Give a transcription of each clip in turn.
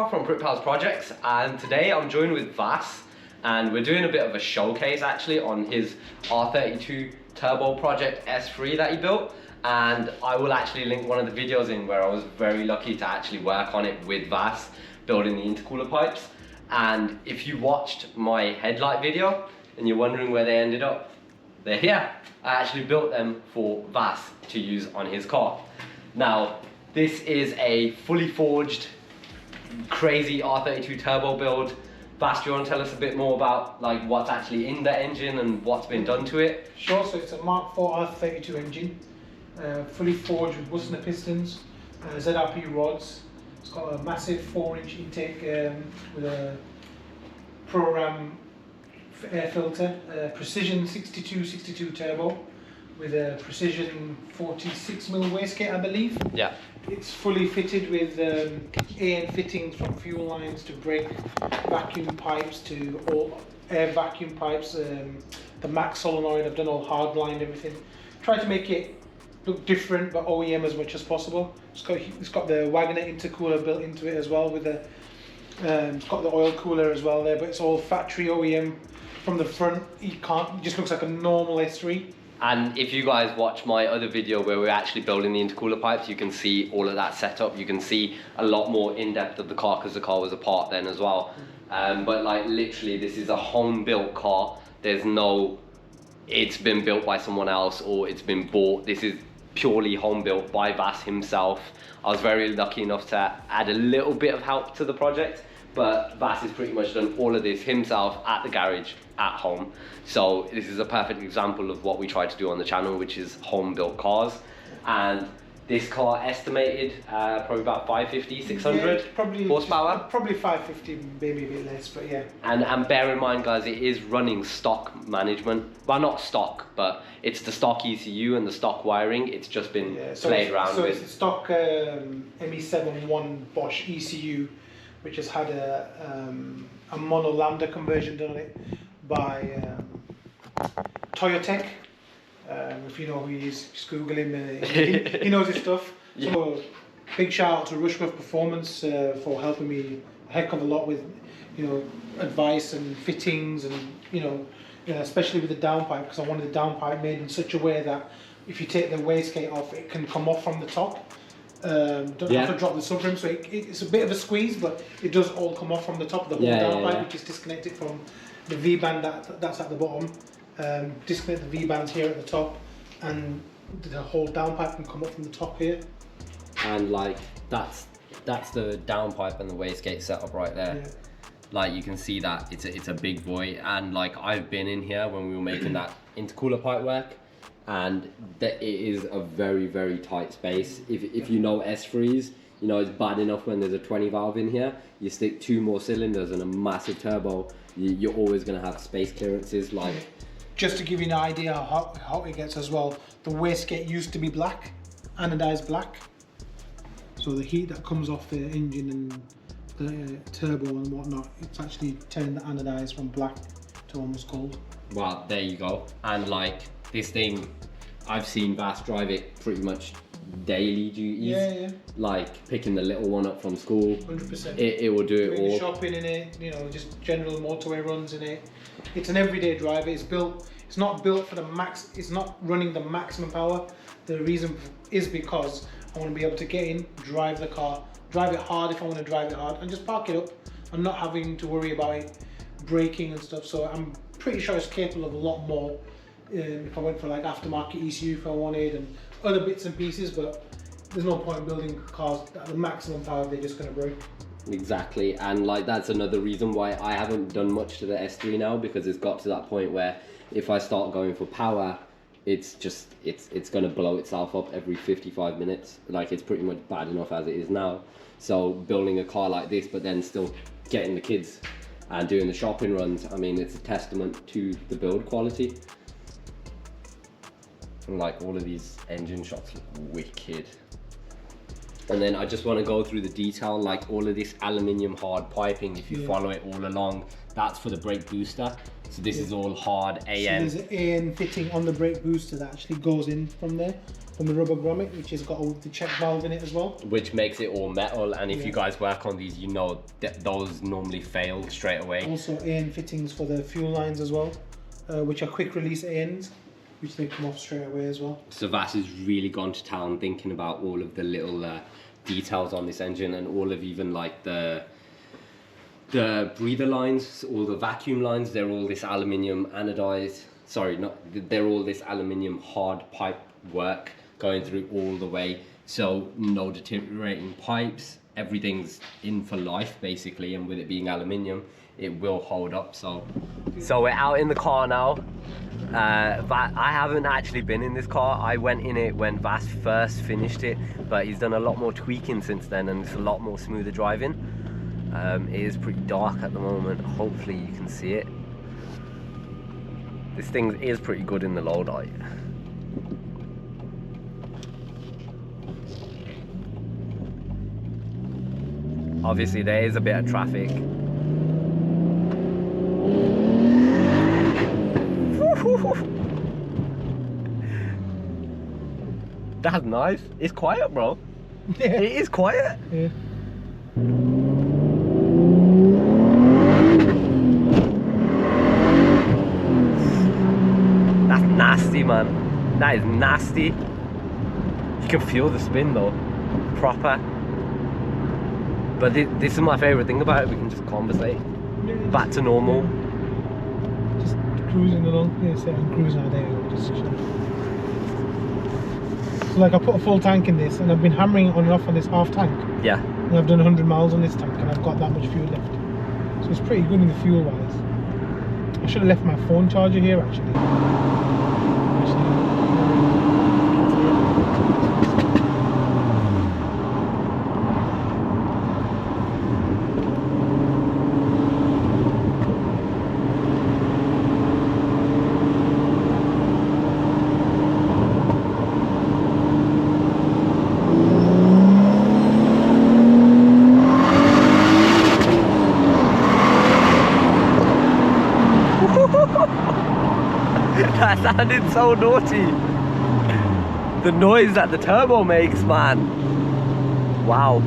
Pritpal from Pritpal's Projects, and today I'm joined with Vas, and we're doing a bit of a showcase actually on his R32 Turbo Project S3 that he built. And I will actually link one of the videos in where I was very lucky to actually work on it with Vas, building the intercooler pipes. And if you watched my headlight video and you're wondering where they ended up, they're here. I actually built them for Vas to use on his car. Now, this is a fully forged, crazy R32 turbo build. Vas, do you want to tell us a bit more about like what's actually in the engine and what's been done to it? Sure, so it's a Mark IV R32 engine, fully forged with Bussner pistons, ZRP rods. It's got a massive 4-inch intake with a Pro-Ram air filter, precision 62 turbo with a precision 46mm wastegate, I believe. Yeah. It's fully fitted with AN fittings from fuel lines to brake vacuum pipes to all air vacuum pipes. The max solenoid, I've done all hard lined everything. Tried to make it look different but OEM as much as possible. It's got the Wagoner intercooler built into it as well with the it's got the oil cooler as well there, but it's all factory OEM from the front. It just looks like a normal S3. And if you guys watch my other video where we're actually building the intercooler pipes, you can see all of that setup. You can see a lot more in depth of the car because the car was apart then as well. But like literally, this is a home built car. There's no, it's been built by someone else or it's been bought. This is purely home built by Vas himself. I was very lucky enough to add a little bit of help to the project, but Vas has pretty much done all of this himself at the garage at home. So this is a perfect example of what we try to do on the channel, which is home built cars. And this car estimated probably about 550, 600 horsepower. Probably 550, maybe a bit less, but yeah. And bear in mind guys, it is running stock management. Well, not stock, but it's the stock ECU and the stock wiring. It's just been played around with. So it's a stock ME71 Bosch ECU, which has had a mono lambda conversion done on it by Toyotec. If you know who he is, just Google him. He knows his stuff. Yeah. So big shout out to Rushworth Performance for helping me a heck of a lot with, advice and fittings and especially with the downpipe, because I wanted the downpipe made in such a way that if you take the wastegate off, it can come off from the top. Don't have to drop the subframe, so it's a bit of a squeeze, but it does all come off from the top of the whole downpipe, which is disconnected from the V-band that's at the bottom. Disconnect the V-bands here at the top, and the whole downpipe can come up from the top here. And like that's the downpipe and the wastegate setup right there. Yeah. Like you can see that it's a big boy, and like I've been in here when we were making that intercooler pipe work, and that it is a very, very tight space. If you know S3s, it's bad enough when there's a 20 valve in here. You stick 2 more cylinders and a massive turbo, you're always going to have space clearances. Like, just to give you an idea how hot it gets as well, the wastegate used to be black, anodized black. So the heat that comes off the engine and the turbo and whatnot, it's actually turning the anodized from black to almost gold. Well, there you go. And like this thing, I've seen Vas drive it pretty much daily duties. Yeah. Like picking the little one up from school. 100%. It will do it all. Shopping in it, just general motorway runs in it. It's an everyday driver. It's not built for the max. It's not running the maximum power. The reason is because I want to be able to get in, drive the car, drive it hard if I want to drive it hard, and just park it up. I'm not having to worry about it braking and stuff. So I'm pretty sure it's capable of a lot more. If I went for like aftermarket ECU if I wanted and other bits and pieces, but there's no point in building cars at the maximum power, they're just going to break. Exactly, and like that's another reason why I haven't done much to the S3 now, because it's got to that point where if I start going for power, it's going to blow itself up every 55 minutes. Like it's pretty much bad enough as it is now. So building a car like this, but then still getting the kids and doing the shopping runs, I mean, it's a testament to the build quality. And like all of these engine shots look wicked. And then I just want to go through the detail, like all of this aluminium hard piping, if you follow it all along, that's for the brake booster. So this is all hard AN. So there's an AN fitting on the brake booster that actually goes in from there. from the rubber grommet, which has got all the check valve in it as well. Which makes it all metal, and if you guys work on these, you know that those normally fail straight away. Also AN fittings for the fuel lines as well, which are quick release ANs, which they come off straight away as well. So Vas has really gone to town thinking about all of the little details on this engine, and all of even like the breather lines, all the vacuum lines, they're all this aluminium anodized, they're all this aluminium hard pipe work going through all the way, so no deteriorating pipes, everything's in for life basically, and with it being aluminium, it will hold up. So we're out in the car now. I haven't actually been in this car. I went in it when Vas first finished it, but he's done a lot more tweaking since then, and it's a lot more smoother driving. It is pretty dark at the moment. Hopefully you can see it. This thing is pretty good in the low light. Obviously there is a bit of traffic. That's nice. It's quiet, bro. Yeah. It is quiet. Yeah. That's nasty, man. That is nasty. You can feel the spin though, proper. But this is my favourite thing about it. We can just conversate. Back to normal. Just cruising along. Yeah, so I'm cruising out there. Just so like I put a full tank in this, and I've been hammering it on and off on this half tank. Yeah. And I've done 100 miles on this tank, and I've got that much fuel left. So it's pretty good in the fuel wise. I should have left my phone charger here actually. That sounded so naughty. The noise that the turbo makes, man. Wow.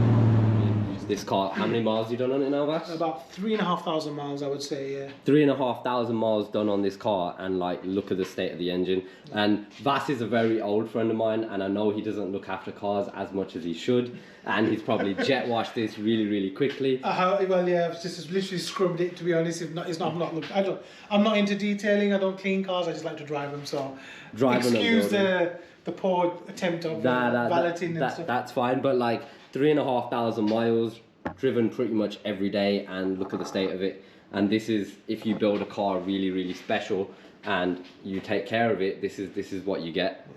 This car, how many miles have you done on it now, Vas? About 3,500 miles, I would say, yeah. 3,500 miles done on this car, and like, look at the state of the engine. And Vas is a very old friend of mine, and I know he doesn't look after cars as much as he should, and he's probably jet washed this really quickly. Well, yeah, I've just literally scrubbed it, to be honest. I'm not into detailing. I don't clean cars. I just like to drive them. So excuse the poor attempt of valeting and stuff. That's fine, but like 3,500 miles driven pretty much every day, and look at the state of it. And this is, if you build a car really special and you take care of it, this is what you get.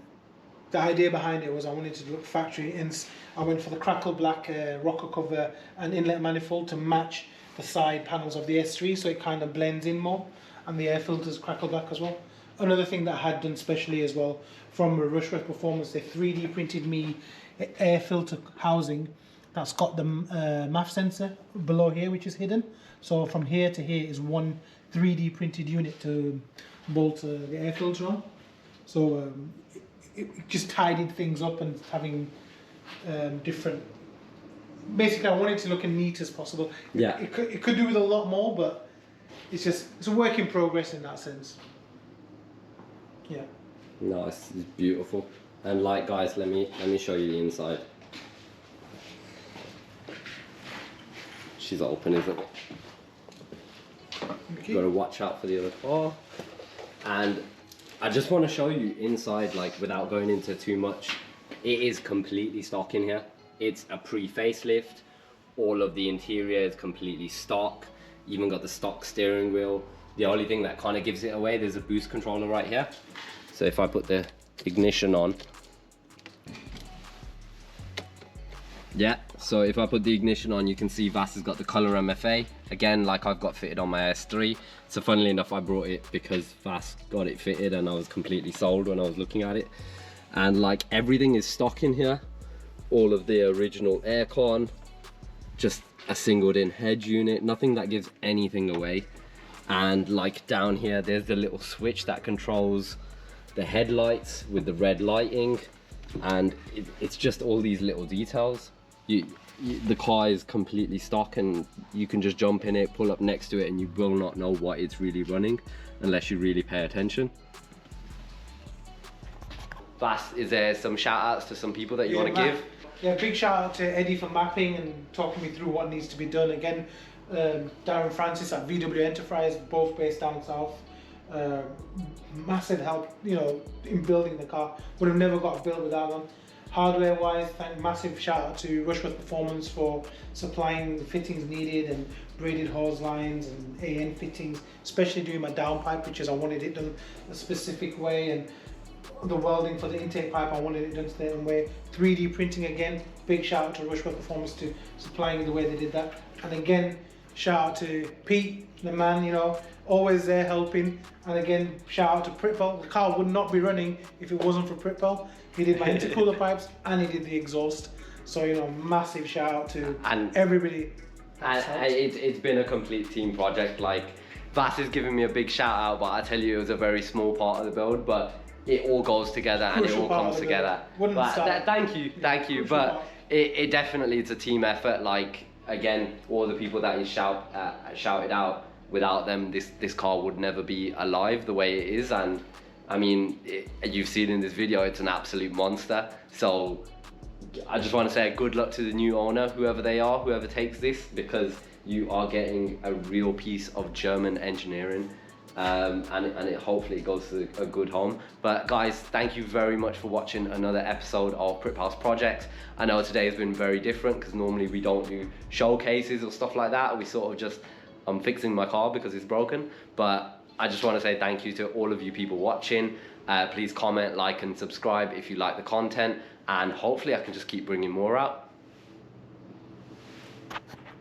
The idea behind it was I wanted to look factory, and I went for the crackle black rocker cover and inlet manifold to match the side panels of the S3, so it kind of blends in more, and the air filters crackle black as well. Another thing that I had done specially as well from Rushworth Performance, they 3D printed me air filter housing that's got the MAF sensor below here, which is hidden. So from here to here is one 3D printed unit to bolt the air filter on. So it just tidied things up, and having different. Basically, I wanted to look as neat as possible. Yeah. It could do with a lot more, but it's a work in progress in that sense. Yeah. No, it's beautiful. And like, guys, let me show you the inside. She's open, isn't it? Okay. Got to watch out for the other car. And I just want to show you inside, like, without going into too much. It is completely stock in here. It's a pre-facelift. All of the interior is completely stock. Even got the stock steering wheel. The only thing that kind of gives it away, there's a boost controller right here. So if I put the ignition on, yeah, so if I put the ignition on, you can see Vas has got the ColourMFA. Again, like I've got fitted on my S3. So funnily enough, I brought it because Vas got it fitted, and I was completely sold when I was looking at it. And like, everything is stock in here. All of the original aircon, just a singled in head unit, nothing that gives anything away. And like down here, there's the little switch that controls the headlights with the red lighting. and it's just all these little details. The car is completely stock, and you can just jump in it, pull up next to it, and you will not know what it's really running unless you really pay attention. Vas, is there some shout outs to some people that you want to give? Yeah, big shout out to Eddie for mapping and talking me through what needs to be done. Again, Darren Francis at VW Enterprise, both based down south. Massive help, you know, in building the car. Would have never got built without them. Hardware wise, massive shout out to Rushworth Performance for supplying the fittings needed and braided hose lines and AN fittings, especially doing my downpipe, which is I wanted it done a specific way, and the welding for the intake pipe, I wanted it done a certain way. 3D printing again, big shout out to Rushworth Performance to supplying the way they did that. And again, shout out to Pete, the man, you know, always there helping. And again, shout out to Pritpal. The car would not be running if it wasn't for Pritpal. He did my intercooler pipes and he did the exhaust. So, you know, massive shout out to everybody. And it's been a complete team project. Like, Vas is giving me a big shout out, but I tell you, it was a very small part of the build, but it all goes together and it all comes together. Thank you. But it definitely, it's a team effort. Like, again, all the people that you shouted out, without them, this car would never be alive the way it is. And I mean, you've seen in this video, it's an absolute monster. So I just want to say good luck to the new owner, whoever they are, whoever takes this, because you are getting a real piece of German engineering. And it hopefully goes to a good home. But guys, thank you very much for watching another episode of Pritpal's Project. I know today has been very different because normally we don't do showcases or stuff like that. We sort of just, I'm fixing my car because it's broken. But I just want to say thank you to all of you people watching. Please comment, like and subscribe if you like the content, and hopefully I can just keep bringing more out.